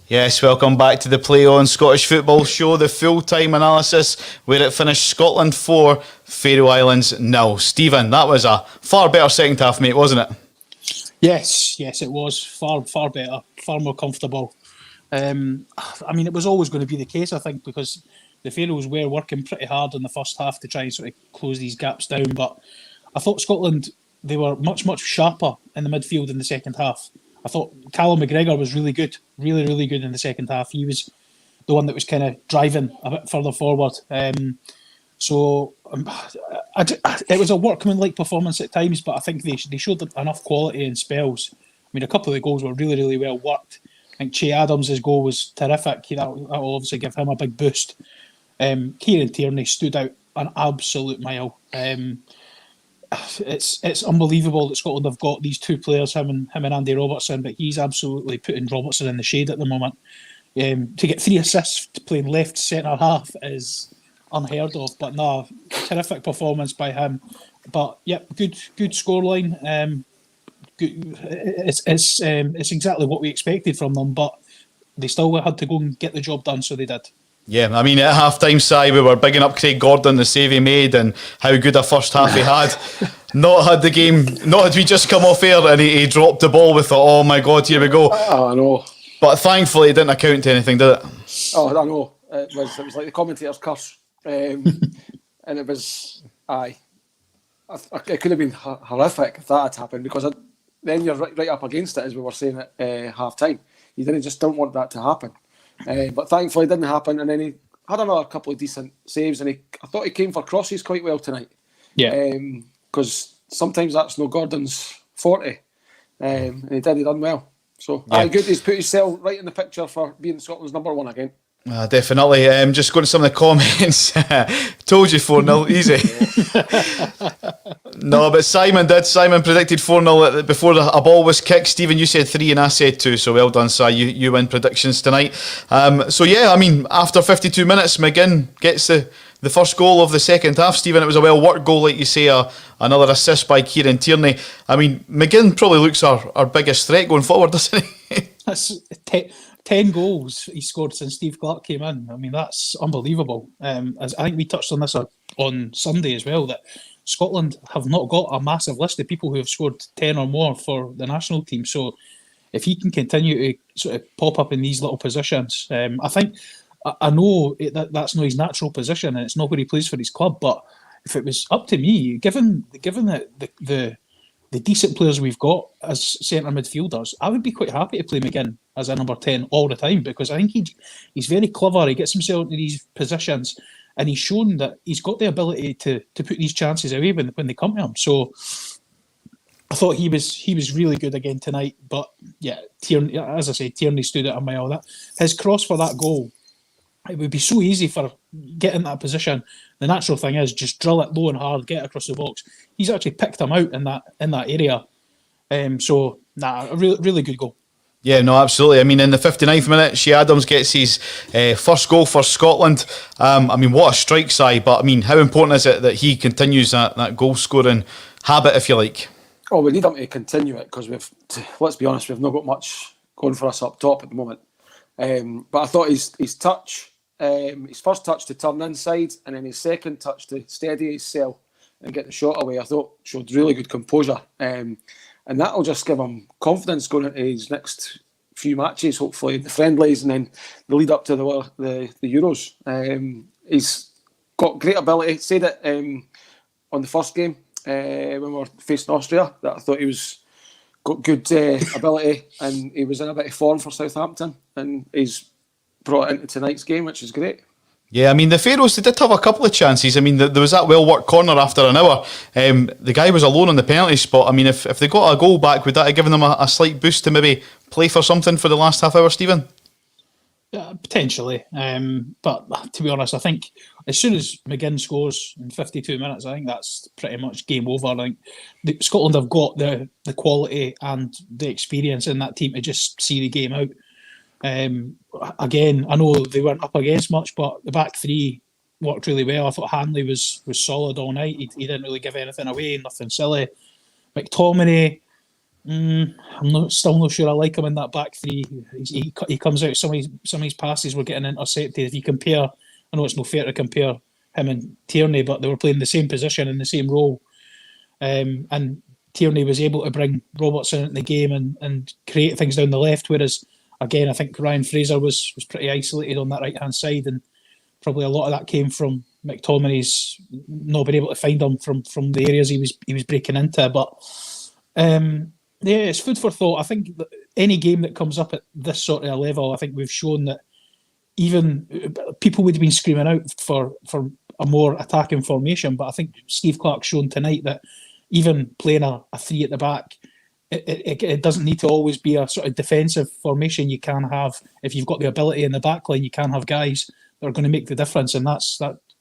Yes, welcome back to the Play On Scottish Football Show, the full-time analysis where it finished Scotland 4, Faroe Islands 0. Stephen, that was a far better second half, mate, wasn't it? Yes, it was far better, far more comfortable. I mean, it was always going to be the case, I think, because the Faroes were working pretty hard in the first half to try and sort of close these gaps down. But I thought Scotland, they were much sharper in the midfield in the second half. I thought Callum McGregor was really good, really good in the second half. He was the one that was kind of driving a bit further forward. It was a workmanlike performance at times, but I think they showed enough quality in spells. I mean, a couple of the goals were really well worked. I think Che Adams' goal was terrific. That will obviously give him a big boost. Kieran Tierney stood out an absolute mile. It's unbelievable that Scotland have got these two players, him and Andy Robertson, but he's absolutely putting Robertson in the shade at the moment. To get 3 assists playing left centre half is unheard of. But no, terrific performance by him. But yep, good scoreline. It's exactly what we expected from them, but they still had to go and get the job done, so they did. Yeah, I mean, at half-time, Si, we were bigging up Craig Gordon, the save he made, and how good a first half he had. Not had we just come off air and he dropped the ball with it. Oh my God, here we go. I know. But thankfully, it didn't account to anything, did it? Oh, I know. It was like the commentator's curse. And it was, it could have been horrific if that had happened, because then you're right up against it, as we were saying at half-time. You don't want that to happen. But thankfully it didn't happen, and then he had another couple of decent saves, and I thought he came for crosses quite well tonight. Yeah. Because sometimes that's no Gordon's forte, and he done well. So, good. He's put himself right in the picture for being Scotland's number one again. Definitely. Just going to some of the comments. Told you 4-0, easy. No, but Simon predicted 4-0 before a ball was kicked. Stephen, you said 3 and I said 2, so well done, Si. You win predictions tonight. After 52 minutes, McGinn gets the first goal of the second half. Stephen, it was a well-worked goal, like you say, another assist by Kieran Tierney. I mean, McGinn probably looks our biggest threat going forward, doesn't he? That's 10 goals he scored since Steve Clarke came in. I mean, that's unbelievable. As I think we touched on this on Sunday as well, that Scotland have not got a massive list of people who have scored 10 or more for the national team. So if he can continue to sort of pop up in these little positions, I know that's not his natural position and it's not where he plays for his club, but if it was up to me, given that the decent players we've got as centre midfielders, I would be quite happy to play McGinn as a number 10 all the time, because I think he's very clever. He gets himself into these positions and he's shown that he's got the ability to put these chances away when they come to him. So I thought he was really good again tonight. But yeah, Tierney, as I say, Tierney stood out a mile. His cross for that goal, it would be so easy for getting that position. The natural thing is just drill it low and hard, get it across the box. He's actually picked him out in that area. A really good goal. Yeah, no, absolutely. I mean, in the 59th minute, Che Adams gets his first goal for Scotland. What a strike, Si. But, how important is it that he continues that goal-scoring habit, if you like? Oh, we need him to continue it, because let's be honest, we've not got much going for us up top at the moment. But I thought his touch, his first touch to turn inside, and then his second touch to steady his cell and get the shot away, I thought showed really good composure. And that'll just give him confidence going into his next few matches, hopefully the friendlies and then the lead up to the Euros. He's got great ability. Said it on the first game when we were facing Austria, that I thought he got good ability, and he was in a bit of form for Southampton, and he's brought it into tonight's game, which is great. Yeah, the Faroes, they did have a couple of chances. There was that well-worked corner after an hour. The guy was alone on the penalty spot. If they got a goal back, would that have given them a slight boost to maybe play for something for the last half hour, Stephen? Yeah, potentially. But to be honest, I think as soon as McGinn scores in 52 minutes, I think that's pretty much game over. I think Scotland have got the quality and the experience in that team to just see the game out. Again, I know they weren't up against much, but the back three worked really well. I thought Hanley was solid all night. He didn't really give anything away, nothing silly. McTominay, Still not sure I like him in that back three. He comes out. Some of his passes were getting intercepted. If you compare, I know it's no fair to compare him and Tierney, but they were playing the same position in the same role. And Tierney was able to bring Robertson into the game and create things down the left. Whereas, again, I think Ryan Fraser was pretty isolated on that right hand side, and probably a lot of that came from McTominay's not being able to find him from the areas he was breaking into. But it's food for thought. I think that any game that comes up at this sort of level, I think we've shown that even people would have been screaming out for a more attacking formation. But I think Steve Clarke's shown tonight that even playing a three at the back, it doesn't need to always be a sort of defensive formation. You can have, if you've got the ability in the back line, you can have guys that are going to make the difference, and that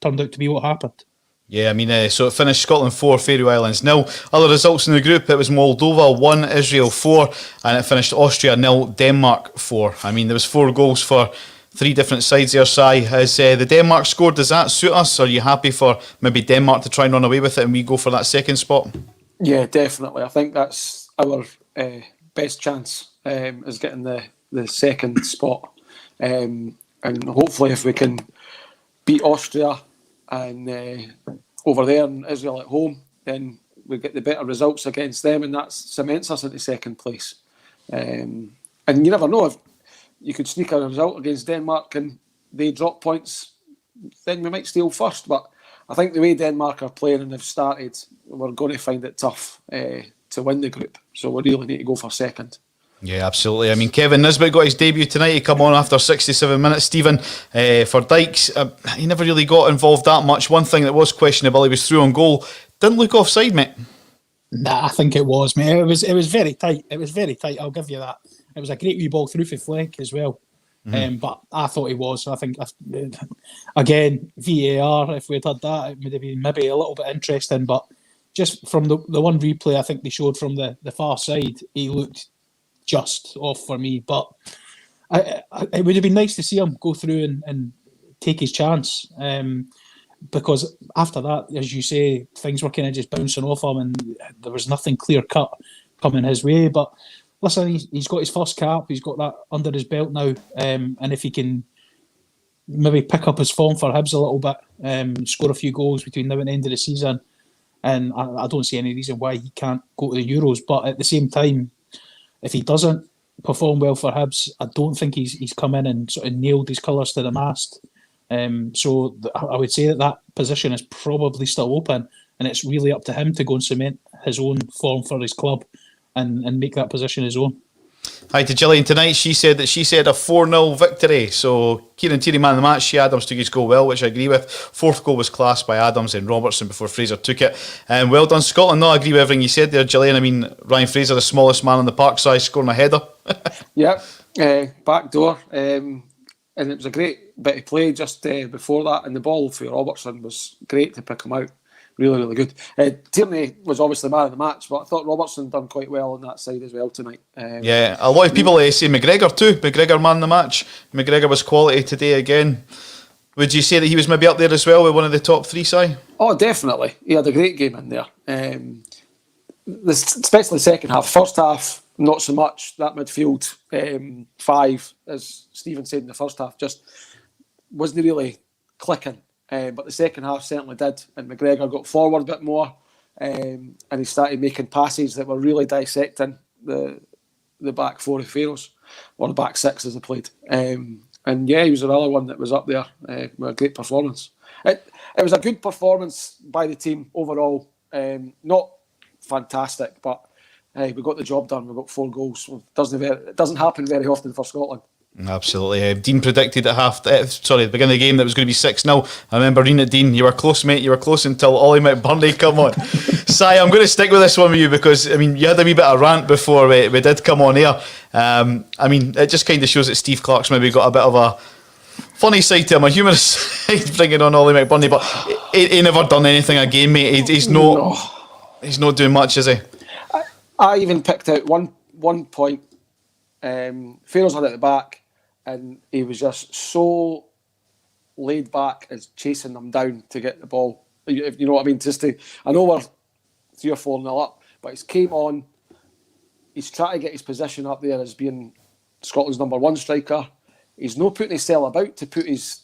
turned out to be what happened. Yeah, I mean, so it finished Scotland 4, Faroe Islands 0. Other results in the group, it was Moldova 1, Israel 4, and it finished Austria 0, Denmark 4. I mean, there was 4 goals for 3 different sides there, Si. Has the Denmark score, does that suit us? Are you happy for maybe Denmark to try and run away with it and we go for that second spot? Yeah, definitely. I think that's our best chance, is getting the second spot. And hopefully if we can beat Austria and over there and Israel at home, then we get the better results against them, and that cements us into second place. And you never know, if you could sneak a result against Denmark and they drop points, then we might steal first. But I think the way Denmark are playing and have started, we're going to find it tough to win the group. So we really need to go for second. Yeah, absolutely. I mean, Kevin Nisbet got his debut tonight. He come on after 67 minutes. Stephen, for Dykes, he never really got involved that much. One thing that was questionable, he was through on goal. Didn't look offside, mate. Nah, I think it was, mate. It was very tight. It was very tight. I'll give you that. It was a great wee ball through for Fleck as well. But I thought he was. I think, again, VAR, if we'd had that, it would have been maybe a little bit interesting. But just from the one replay I think they showed from the far side, he looked just off for me. But it would have been nice to see him go through and take his chance. Because after that, as you say, things were kind of just bouncing off him and there was nothing clear cut coming his way. But listen, he's got his first cap, he's got that under his belt now, and if he can maybe pick up his form for Hibs a little bit, score a few goals between now and the end of the season, and I don't see any reason why he can't go to the Euros. But at the same time, if he doesn't perform well for Hibs, I don't think he's come in and sort of nailed his colours to the mast. So I would say that position is probably still open, and it's really up to him to go and cement his own form for his club and make that position his own. Hi to Gillian tonight. She said a 4-0 victory. So Kieran Tierney man of the match. Adams took his goal well, which I agree with. 4th goal was classed by Adams and Robertson before Fraser took it. And well done Scotland. No, I agree with everything you said there, Gillian. I mean, Ryan Fraser, the smallest man on the park size, scoring a header. Yep, back door. And it was a great bit of play just before that. And the ball for Robertson was great to pick him out. Really, really good. Tierney was obviously man of the match, but I thought Robertson done quite well on that side as well tonight. Yeah, a lot of people say McGregor too. McGregor man of the match. McGregor was quality today again. Would you say that he was maybe up there as well with one of the top 3, Si? Oh, definitely. He had a great game in there. Especially second half. First half, not so much. That midfield 5, as Stephen said in the first half, just wasn't really clicking. But the second half certainly did, and McGregor got forward a bit more, and he started making passes that were really dissecting the back 4 of Faroes, or the back 6 as they played. And yeah, he was another one that was up there with a great performance. It was a good performance by the team overall. Not fantastic, but we got the job done. We got 4 goals. It doesn't happen very often for Scotland. Absolutely. Dean predicted at the beginning of the game that it was going to be 6-0. I remember reading it, Dean, you were close, mate. You were close until Ollie McBurney come on. Si, I'm going to stick with this one with you because, I mean, you had a wee bit of rant before we did come on air. I mean, it just kind of shows that Steve Clarke's maybe got a bit of a funny side to him, a humorous side, bringing on Ollie McBurney, but he never done anything again, mate. He's not doing much, is he? I even picked out one point. Faroes had it at the back, and he was just so laid back as chasing them down to get the ball. If you know what I mean. I know we're 3 or 4-0 up, but he came on. He's trying to get his position up there as being Scotland's number one striker. He's not putting himself about to put his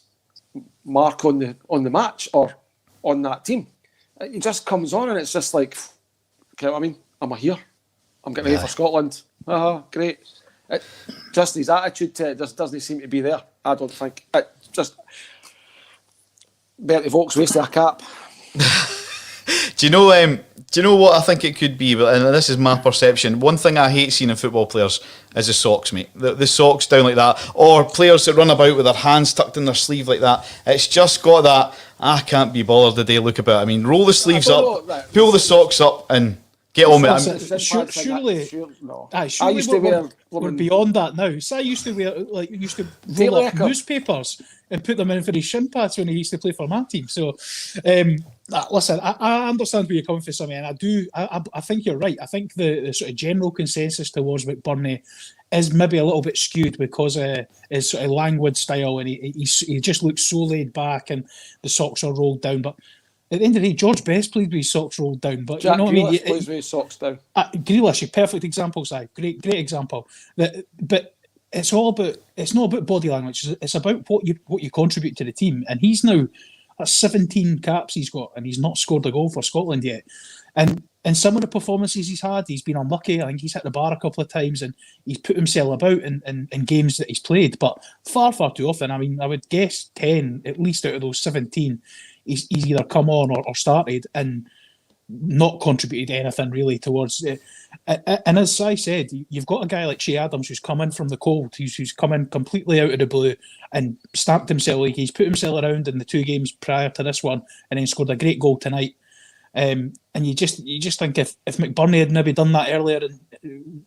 mark on the match or on that team. He just comes on and it's just like, okay, I mean, I'm here. I'm getting ready for Scotland. Great. Just his attitude to it just doesn't seem to be there. I don't think. Just Bertie Vogt's wasted a cap. Do you know what I think it could be? And this is my perception. One thing I hate seeing in football players is the socks, mate. The socks down like that, or players that run about with their hands tucked in their sleeve like that. It's just got that. I can't be bothered the day look about. I mean, roll the sleeves up, pull the socks up, and get on with it. Surely, no. Surely we're beyond that now. So I used to roll up newspapers and put them in for his shin pads when he used to play for my team. So, listen, I understand where you're coming from, Sammy, and I think you're right. I think the sort of general consensus towards McBurney is maybe a little bit skewed because of his sort of languid style, and he just looks so laid back, and the socks are rolled down. But at the end of the day, George Best plays with his socks rolled down. But Jack you know what I mean? Plays with his socks down. Grealish, perfect example, Si. Great example. But it's not about body language. It's about what you contribute to the team. And he's now at 17 caps he's got, and he's not scored a goal for Scotland yet. And some of the performances he's had, he's been unlucky. I think he's hit the bar a couple of times, and he's put himself about in games that he's played. But far too often, I mean, I would guess 10 at least out of those 17. He's either come on or started and not contributed anything really towards it. And as I said, you've got a guy like Che Adams who's come in from the cold, who's come in completely out of the blue and stamped himself. Like he's put himself around in the 2 games prior to this one, and then scored a great goal tonight. And you just think if McBurney had maybe done that earlier,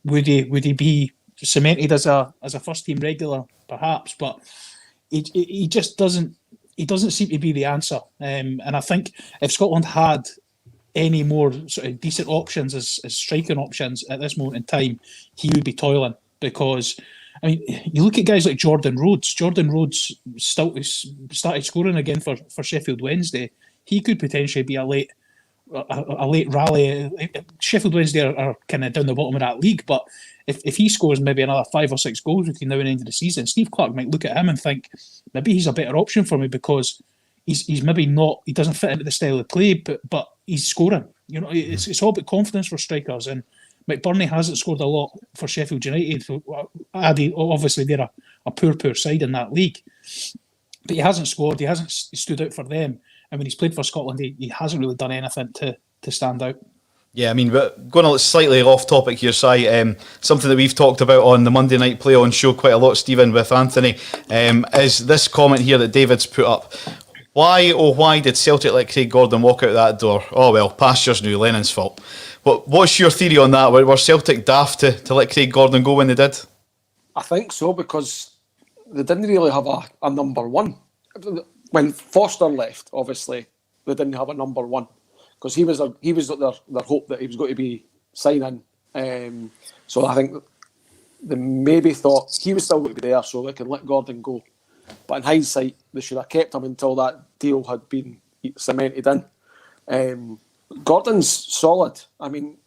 would he be cemented as a first team regular? Perhaps, but he just doesn't. He doesn't seem to be the answer. And I think if Scotland had any more sort of decent options as striking options at this moment in time, he would be toiling. Because, I mean, you look at guys like Jordan Rhodes. Jordan Rhodes started scoring again for Sheffield Wednesday. He could potentially be a late rally. Sheffield Wednesday are kind of down the bottom of that league, but if he scores maybe another 5 or 6 goals between now and the end of the season, Steve Clarke might look at him and think maybe he's a better option for me because he's maybe not, he doesn't fit into the style of play, but he's scoring. You know, it's all about confidence for strikers, and McBurney hasn't scored a lot for Sheffield United. Obviously, they're a poor side in that league, but he hasn't scored. He hasn't stood out for them. And when he's played for Scotland, he hasn't really done anything to stand out. Yeah, I mean, but going slightly off topic here, Si, something that we've talked about on the Monday Night Play On show quite a lot, Stephen, with Anthony, is this comment here that David's put up. Why did Celtic let Craig Gordon walk out that door? Oh, well, pastures knew, Lennon's fault. What's your theory on that? Were Celtic daft to let Craig Gordon go when they did? I think so, because they didn't really have a number one. When Foster left, obviously, they didn't have a number one because he was their hope that he was going to be signing. So I think they maybe thought he was still going to be there, so they can let Gordon go. But in hindsight, they should have kept him until that deal had been cemented in. Gordon's solid. I mean,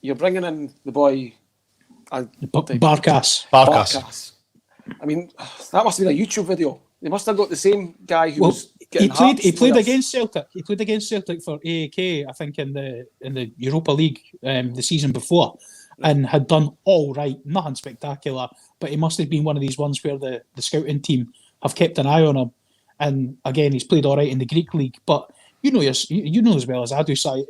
you're bringing in the boy Barkas. I mean, that must have been a YouTube video. They must have got the same guy who was getting he played against Celtic. He played against Celtic for AAK, I think, in the Europa League the season before, and had done all right, nothing spectacular. But he must have been one of these ones where the scouting team have kept an eye on him. And again, he's played all right in the Greek league. But you know as well as I do, Si,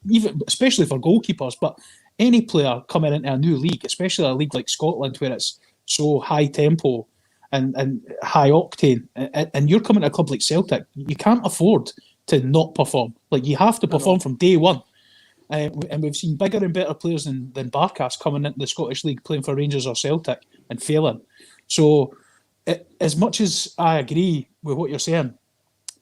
even especially for goalkeepers. But any player coming into a new league, especially a league like Scotland, where it's so high tempo and high octane, and you're coming to a club like Celtic, you can't afford to not perform. Like, you have to perform from day one. And we've seen bigger and better players than Barkas coming into the Scottish League playing for Rangers or Celtic and failing. So, as much as I agree with what you're saying,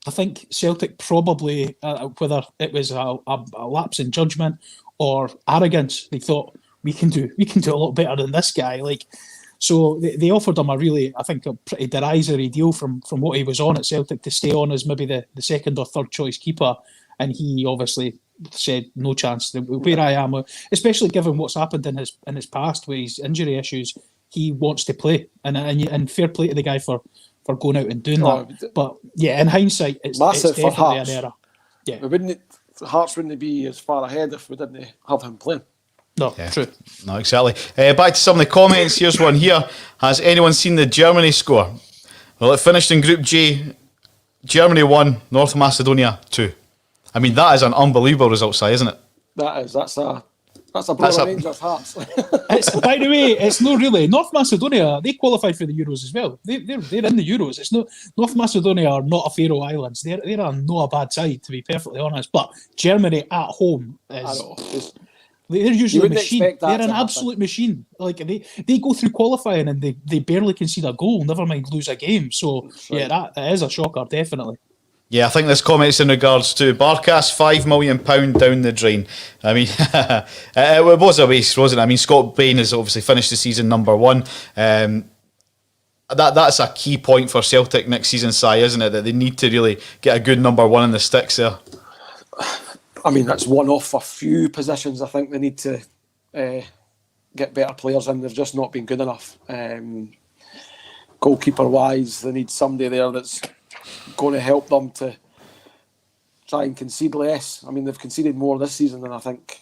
I think Celtic probably, whether it was a lapse in judgment or arrogance, they thought we can do a lot better than this guy. Like, so they offered him a pretty derisory deal from what he was on at Celtic to stay on as maybe the second or third choice keeper, and he obviously said no chance. Where I am, especially given what's happened in his past with his injury issues, he wants to play, and fair play to the guy for going out and doing that. But yeah, in hindsight, it's definitely an error. Yeah, Hearts wouldn't be as far ahead if we didn't have him playing. No, true. No, exactly. Back to some of the comments. Here's one here. Has anyone seen the Germany score? Well, it finished in Group J. Germany 1, North Macedonia 2. I mean, that is an unbelievable result, Si, isn't it? That is. That's a blow of Rangers' hearts. By the way, it's not really. North Macedonia, they qualified for the Euros as well. They're in the Euros. It's not North Macedonia are not a Faroe Islands. They're not a bad side, to be perfectly honest. But Germany at home is. They're usually a machine. They're an absolute machine. Like they go through qualifying and they barely concede a goal, never mind lose a game. So yeah, that is a shocker, definitely. Yeah, I think this comment's in regards to Barkas, £5 million down the drain. I mean, it was a waste, wasn't it? I mean, Scott Bain has obviously finished the season number 1. That's a key point for Celtic next season, Si, isn't it? That they need to really get a good number 1 in the sticks there. I mean, that's one off a few positions. I think they need to get better players in. They've just not been good enough. Goalkeeper-wise, they need somebody there that's going to help them to try and concede less. I mean, they've conceded more this season than I think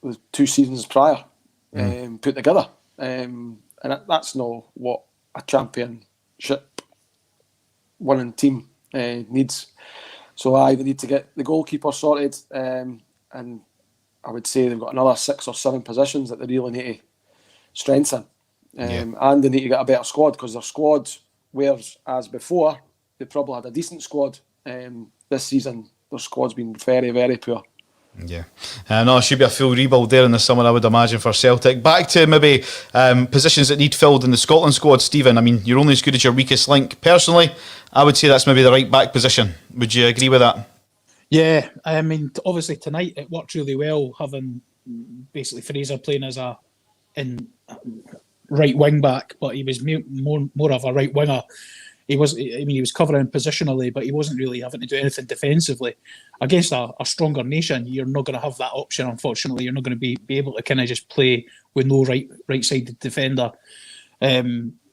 the 2 seasons prior put together. And that's not what a championship winning team needs. So they need to get the goalkeeper sorted, and I would say they've got another 6 or 7 positions that they really need to strengthen. And they need to get a better squad, because their squad, whereas as before, they probably had a decent squad. This season, their squad's been very, very poor. Yeah. No, it should be a full rebuild there in the summer, I would imagine, for Celtic. Back to maybe positions that need filled in the Scotland squad, Stephen. I mean, you're only as good as your weakest link. Personally, I would say that's maybe the right back position. Would you agree with that? Yeah, I mean, obviously tonight it worked really well, having basically Fraser playing as a right wing back, but he was more of a right winger. He was covering positionally, but he wasn't really having to do anything defensively. Against a stronger nation, you're not going to have that option, unfortunately. You're not going to be able to kind of just play with no right-sided defender.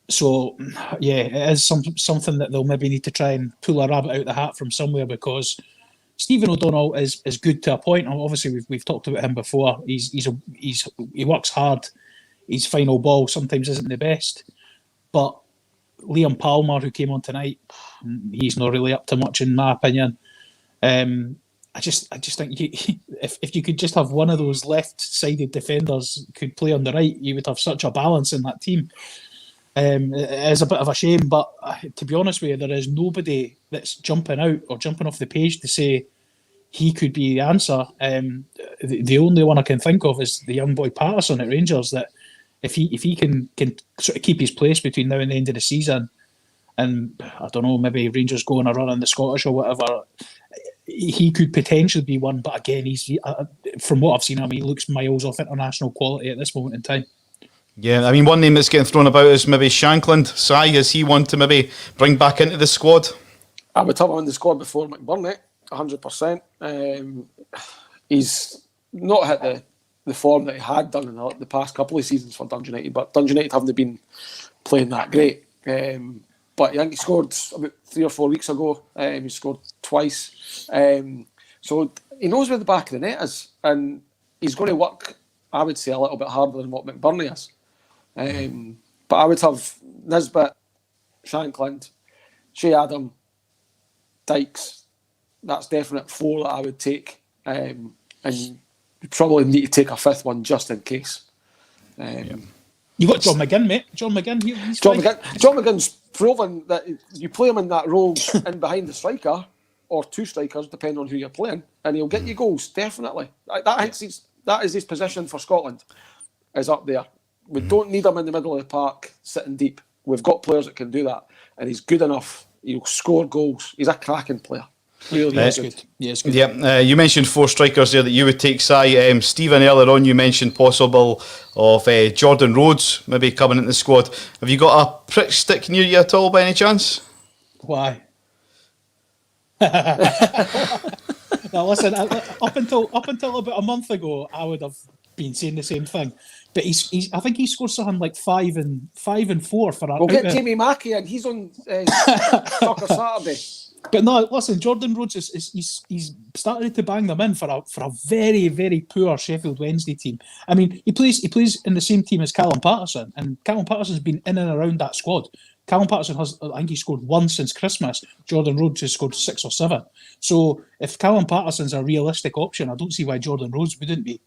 So, yeah, it is something that they'll maybe need to try and pull a rabbit out the hat from somewhere, because Stephen O'Donnell is good to a point. Obviously, we've talked about him before. He works hard. His final ball sometimes isn't the best, but Liam Palmer, who came on tonight, he's not really up to much in my opinion. I just think if you could just have one of those left-sided defenders could play on the right, you would have such a balance in that team. It is a bit of a shame, but to be honest with you, there is nobody that's jumping out or jumping off the page to say he could be the answer. The only one I can think of is the young boy Patterson at Rangers, that if he can sort of keep his place between now and the end of the season, and I don't know, maybe Rangers go on a run in the Scottish or whatever, he could potentially be one. But again, he's from what I've seen, he looks miles off international quality at this moment in time. Yeah, I mean, one name that's getting thrown about is maybe Shankland. Si, is he one to maybe bring back into the squad? I would have him in the squad before McBurney, 100%. He's not hit the form that he had done in the past couple of seasons for Dundee United, but Dundee United haven't been playing that great. But I think he scored about 3 or 4 weeks ago. He scored twice. So he knows where the back of the net is, and he's going to work, I would say, a little bit harder than what McBurney is. But I would have Nisbet, Shankland, Shea Adam, Dykes. That's definite 4 that I would take. And you probably need to take a 5th one just in case. You got John McGinn, mate. John McGinn. John McGinn's proven that you play him in that role in behind the striker, or 2 strikers, depending on who you're playing, and he'll get you goals, definitely. That is his position for Scotland, is up there. We don't need him in the middle of the park, sitting deep. We've got players that can do that, and he's good enough. He'll score goals. He's a cracking player. Really good. Yeah, it's good. Yeah, you mentioned 4 strikers there that you would take, Si. Stephen, earlier on you mentioned possible of Jordan Rhodes maybe coming into the squad. Have you got a prick stick near you at all by any chance? Why? Now listen, up until about a month ago, I would have been saying the same thing. But he's I think he scored something like 5 and 4 for that. We'll get Jamie Mackey in. He's on Soccer Saturday. But no, listen, Jordan Rhodes he's started to bang them in for a very, very poor Sheffield Wednesday team. I mean, he plays in the same team as Callum Patterson, and Callum Patterson's been in and around that squad. Callum Patterson I think he scored 1 since Christmas. Jordan Rhodes has scored 6 or 7. So if Callum Patterson's a realistic option, I don't see why Jordan Rhodes wouldn't be.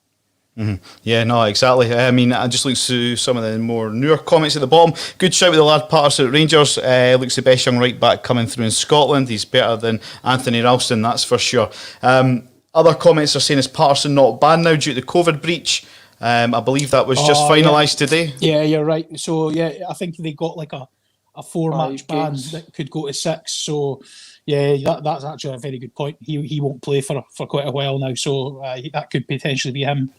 Mm-hmm. Yeah, no, exactly. I mean, I just looked through some of the more newer comments at the bottom. Good shout with the lad Patterson at Rangers. Looks the best young right back coming through in Scotland. He's better than Anthony Ralston, that's for sure. Other comments are saying, is Patterson not banned now due to the COVID breach? I believe that was just finalised today. Yeah, you're right. So, yeah, I think they got like a 4-match ban that could go to 6. So, yeah, that's actually a very good point. He won't play for quite a while now. So, that could potentially be him.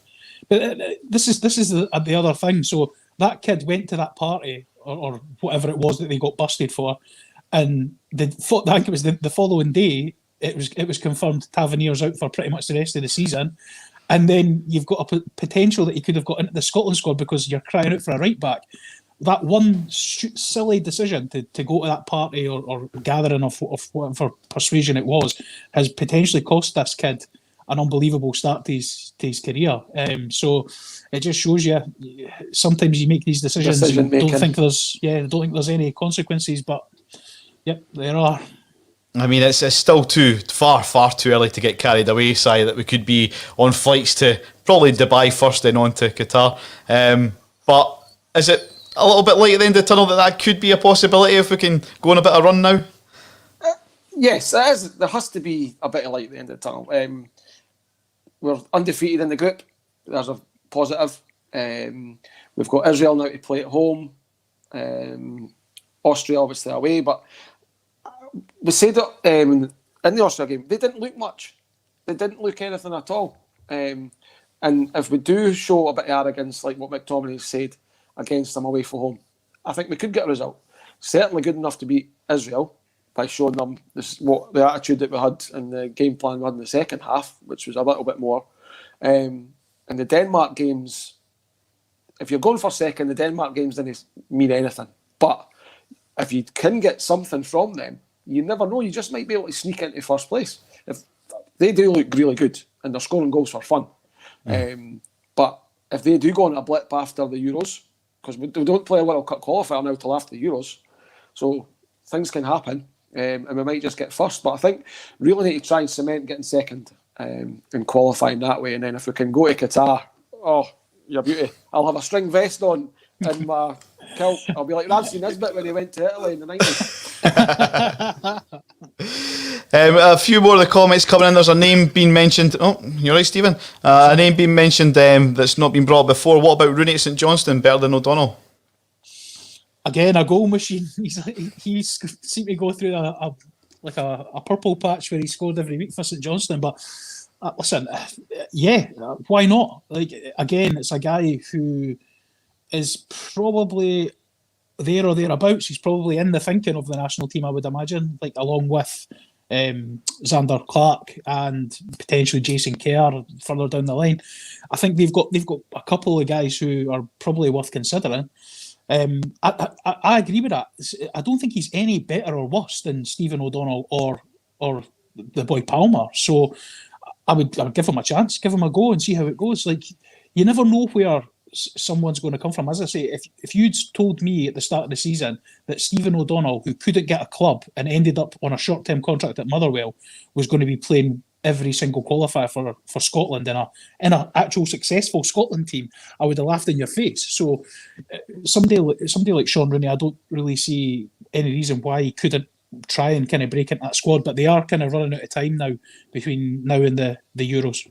But this is the other thing. So that kid went to that party or whatever it was that they got busted for, and I think it was the following day. It was confirmed Tavernier's out for pretty much the rest of the season, and then you've got a potential that he could have got into the Scotland squad because you're crying out for a right back. That one silly decision to go to that party or gathering of whatever persuasion it was has potentially cost this kid an unbelievable start to his career. So it just shows you sometimes you make these decisions and don't think there's any consequences, but yep, there are. I mean, it's still far too early to get carried away, Si, that we could be on flights to probably Dubai first, then on to Qatar. But is it a little bit light at the end of the tunnel that could be a possibility if we can go on a bit of run now? Yes, it is. There has to be a bit of light at the end of the tunnel. We're undefeated in the group. There's a positive. We've got Israel now to play at home. Austria obviously away. But we said that in the Austria game, they didn't look much. They didn't look anything at all. And if we do show a bit of arrogance, like what McTominay said, against them away from home, I think we could get a result. Certainly good enough to beat Israel, by showing them the attitude that we had and the game plan we had in the second half, which was a little bit more. And the Denmark games, if you're going for second, the Denmark games didn't mean anything. But if you can get something from them, you never know. You just might be able to sneak into first place. If they do look really good and they're scoring goals for fun. But if they do go on a blip after the Euros, because we don't play a World Cup qualifier now till after the Euros, so things can happen. And we might just get first, but I think really need to try and cement getting second and qualifying that way. And then if we can go to Qatar, your beauty, I'll have a string vest on and my kilt. I'll be like Ramsey Nisbet when he went to Italy in the 90s. A few more of the comments coming in. There's a name being mentioned. Oh, you're right, Stephen. A name being mentioned that's not been brought before. What about Rooney at St Johnstone, better than O'Donnell? Again, a goal machine. He seemed to go through a purple patch where he scored every week for St Johnstone. But listen, why not? Like again, it's a guy who is probably there or thereabouts. He's probably in the thinking of the national team, I would imagine, like along with Xander Clark and potentially Jason Kerr further down the line. I think they've got a couple of guys who are probably worth considering. I agree with that. I don't think he's any better or worse than Stephen O'Donnell or the boy Palmer. So I would give him a chance, give him a go and see how it goes. Like you never know where someone's going to come from. As I say, if you'd told me at the start of the season that Stephen O'Donnell, who couldn't get a club and ended up on a short-term contract at Motherwell, was going to be playing every single qualifier for Scotland in a actual successful Scotland team, I would have laughed in your face. So somebody like Sean Rooney, I don't really see any reason why he couldn't try and kind of break into that squad, but they are kind of running out of time now between now and the Euros.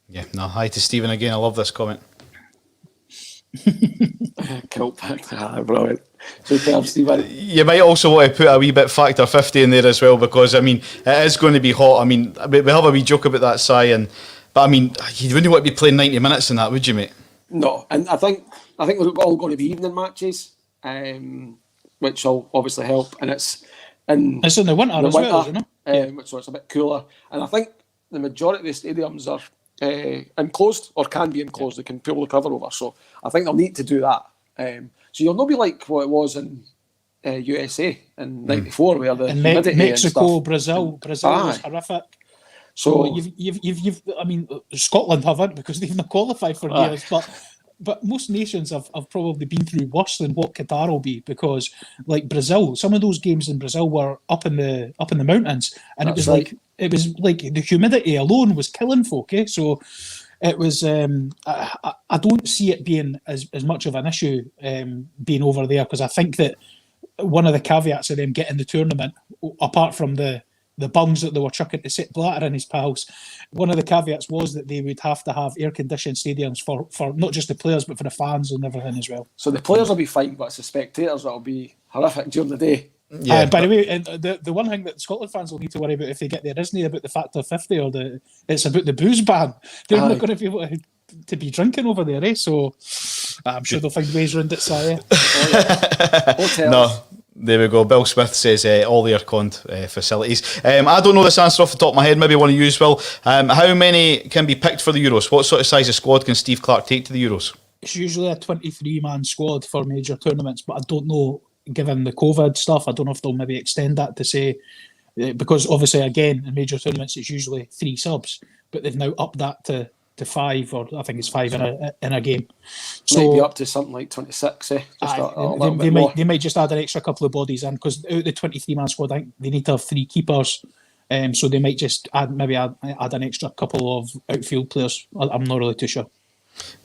Yeah, no, hi to Stephen again. I love this comment. Cool. Brilliant. Superb, Stephen. You might also want to put a wee bit factor 50 in there as well, because I mean it is going to be hot. I mean we have a wee joke about that, Si, but I mean you wouldn't want to be playing 90 minutes in that, would you, mate? No, and I think we're all going to be evening matches, which will obviously help. And it's in the winter as well, isn't it? So it's a bit cooler. And I think the majority of the stadiums are enclosed or can be enclosed. They can pull the cover over. So I think they'll need to do that. So you'll not be like what it was in USA in '94, where the humidity Mexico, and Brazil was horrific. So you've I mean, Scotland haven't because they've not qualified for years, but most nations have probably been through worse than what Qatar will be, because like Brazil, some of those games in Brazil were up in the mountains, and it was like the humidity alone was killing folk. So it was. I don't see it being as much of an issue being over there, because I think that one of the caveats of them getting the tournament, apart from the bungs that they were chucking to Sepp Blatter and his pals, one of the caveats was that they would have to have air-conditioned stadiums for not just the players but for the fans and everything as well. So the players will be fine, but it's the spectators that will be horrific during the day. Yeah. By the way, and the one thing that Scotland fans will need to worry about if they get there isn't about the factor 50 or it's about the booze ban. They're not going to be able to be drinking over there, So I'm sure they'll find ways around it. So Hotels. No. There we go. Bill Smith says all air-conned facilities. I don't know this answer off the top of my head. Maybe one of you as well. How many can be picked for the Euros? What sort of size of squad can Steve Clarke take to the Euros? It's usually a 23-man squad for major tournaments, but I don't know, given the COVID stuff, I don't know if they'll maybe extend that to say, because obviously, again, in major tournaments, it's usually 3 subs, but they've now upped that to 5, or I think it's 5 in a game. So might be up to something like 26. They might just add an extra couple of bodies in, because out of the 23-man squad, I think they need to have 3 keepers. So they might just add an extra couple of outfield players. I'm not really too sure.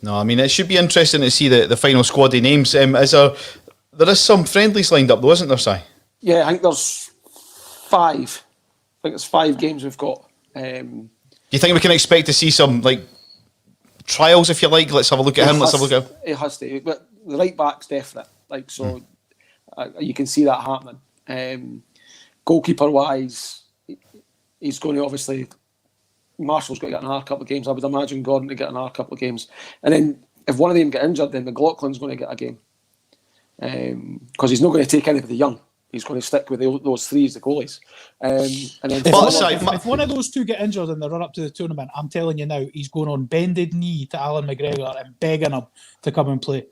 No, I mean, it should be interesting to see the final squad of names. There is some friendlies lined up though, isn't there, Si? Yeah, I think there's 5. I think it's 5 games we've got. Do you think we can expect to see some like trials, if you like? Let's have a look at him. Let's have a look at him. It has to. But the right back's definite. You can see that happening. Goalkeeper wise, he's going to obviously. Marshall's got to get another couple of games. I would imagine Gordon to get another couple of games. And then if one of them get injured, then McLaughlin's going to get a game. Because he's not going to take anybody young. He's going to stick with those 3 as the goalies. And then if one of those 2 get injured in the run-up to the tournament, I'm telling you now, he's going on bended knee to Alan McGregor and begging him to come and play.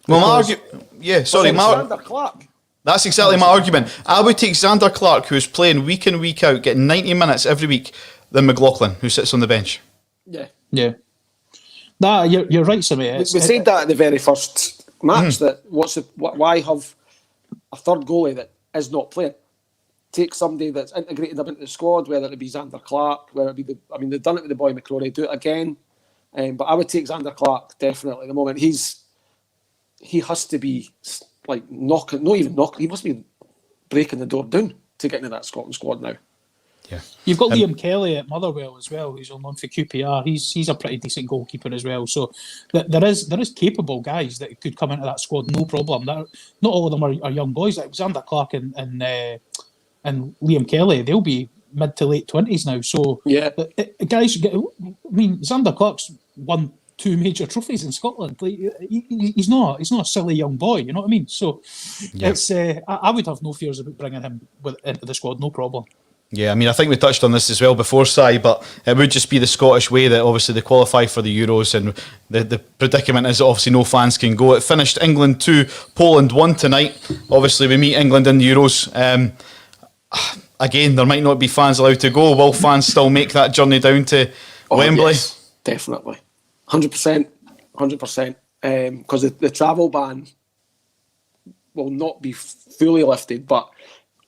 Well, my argument... Yeah, sorry, Xander Clarke. That's exactly my argument. I would take Xander Clarke, who's playing week in, week out, getting 90 minutes every week, than McLaughlin, who sits on the bench. Yeah. Nah, you're right, Sammy. We said that at the very first match, that why have a third goalie that is not playing? Take somebody that's integrated up into the squad, whether it be Xander Clarke, whether it be they've done it with the boy McCrory, do it again. But I would take Xander Clarke definitely at the moment. He has to be like knocking, not even knocking, he must be breaking the door down to get into that Scotland squad now. Yeah. You've got Liam Kelly at Motherwell as well, who's on loan for QPR. He's a pretty decent goalkeeper as well. So there is capable guys that could come into that squad, no problem. Not all of them are young boys. Like Xander Clarke and Liam Kelly, they'll be mid to late 20s now. So guys, Xander Clarke's won 2 major trophies in Scotland. Like, he's not a silly young boy. You know what I mean? So it's I would have no fears about bringing him into the squad. No problem. Yeah, I mean, I think we touched on this as well before, Si, but it would just be the Scottish way that obviously they qualify for the Euros, and the predicament is that obviously no fans can go. It finished England 2, Poland 1 tonight. Obviously, we meet England in the Euros. Again, there might not be fans allowed to go. Will fans still make that journey down to Wembley? Yes, definitely. 100%. 100%. Because the travel ban will not be fully lifted, but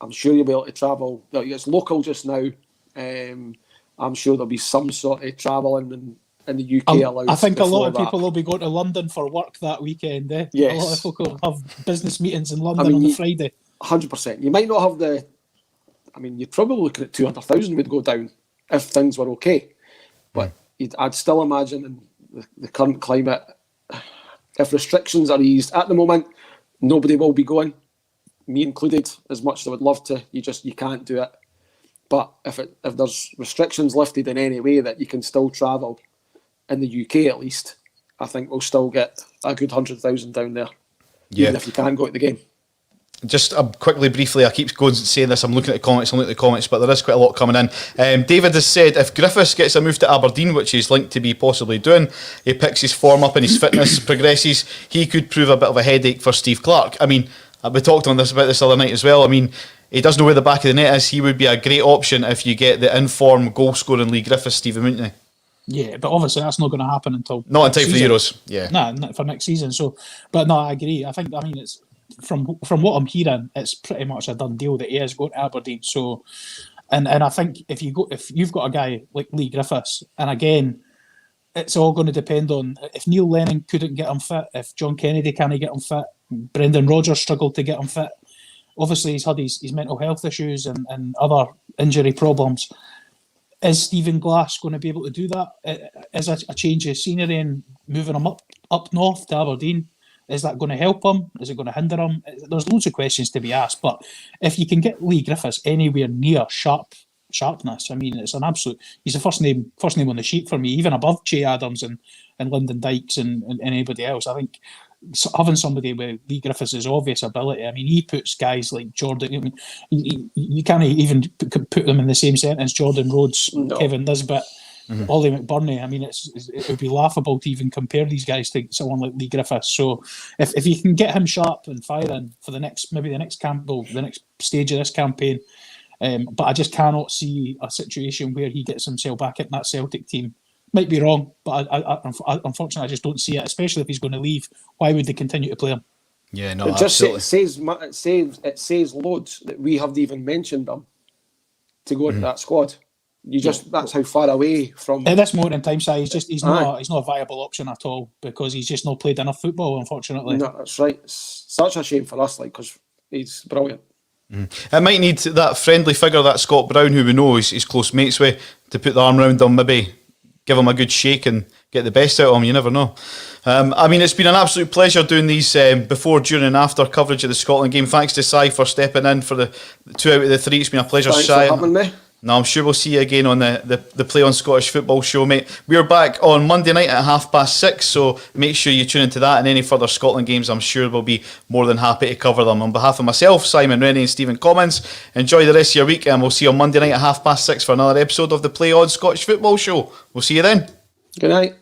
I'm sure you'll be able to travel. It's local just now. I'm sure there'll be some sort of travelling in the UK allowed. I think a lot of people will be going to London for work that weekend. Yes. A lot of people will have business meetings in London on the Friday. 100%. You might not have you're probably looking at 200,000 would go down if things were okay. But I'd still imagine in the current climate, if restrictions are eased, at the moment, nobody will be going. Me included, as much as I would love to, you can't do it. But if there's restrictions lifted in any way that you can still travel in the UK at least, I think we'll still get a good 100,000 down there, even if you can't go to the game. Just quickly, briefly, I keep going saying this, I'm looking at the comments, but there is quite a lot coming in. David has said, if Griffiths gets a move to Aberdeen, which he's linked to be possibly doing, he picks his form up and his fitness progresses, he could prove a bit of a headache for Steve Clarke. I mean, we talked about this other night as well. I mean, he doesn't know where the back of the net is. He would be a great option if you get the in-form, goal-scoring Lee Griffiths, Stephen Mountney. Yeah, but obviously that's not going to happen until not in time for the Euros. Yeah, not for next season. So, but no, I agree. I mean, it's from what I'm hearing, it's pretty much a done deal that he is going to Aberdeen. So, and I think if you've got a guy like Lee Griffiths, and again, it's all going to depend on if Neil Lennon couldn't get him fit, if John Kennedy can't get him fit, Brendan Rodgers struggled to get him fit. Obviously, he's had his mental health issues and other injury problems. Is Stephen Glass going to be able to do that? Is a change of scenery and moving him up north to Aberdeen, is that going to help him? Is it going to hinder him? There's loads of questions to be asked. But if you can get Lee Griffiths anywhere near sharpness, I mean, it's an absolute. He's the first name on the sheet for me, even above Che Adams and Lyndon Dykes and anybody else. I think having somebody with Lee Griffiths' obvious ability, I mean, he puts guys like Jordan. I mean, you can't even put them in the same sentence. Jordan Rhodes, no. Kevin Nisbet, Ollie McBurney. I mean, it would be laughable to even compare these guys to someone like Lee Griffiths. So, if you can get him sharp and firing for the next stage of this campaign, but I just cannot see a situation where he gets himself back in that Celtic team. Might be wrong, but I unfortunately I just don't see it. Especially if he's going to leave, why would they continue to play him? Yeah, no, it just it says loads that we haven't even mentioned them to go into that squad. That's how far away from. At this moment in time, he's not a viable option at all because he's just not played enough football. Unfortunately, no, that's right. It's such a shame for us, because he's brilliant. I might need that friendly figure, that Scott Brown, who we know he's close mates with, to put the arm around him, maybe give him a good shake and get the best out of him. You never know. I mean, it's been an absolute pleasure doing these before, during and after coverage of the Scotland game. Thanks to Si for stepping in for the 2 out of the 3. It's been a pleasure, Thanks Si. for having me. No, I'm sure we'll see you again on the Play on Scottish Football show, mate. We're back on Monday night at 6:30, so make sure you tune into that, and any further Scotland games, I'm sure we'll be more than happy to cover them. On behalf of myself, Simon Rennie and Stephen Commons, enjoy the rest of your week, and we'll see you on Monday night at 6:30 for another episode of the Play on Scottish Football show. We'll see you then. Good night.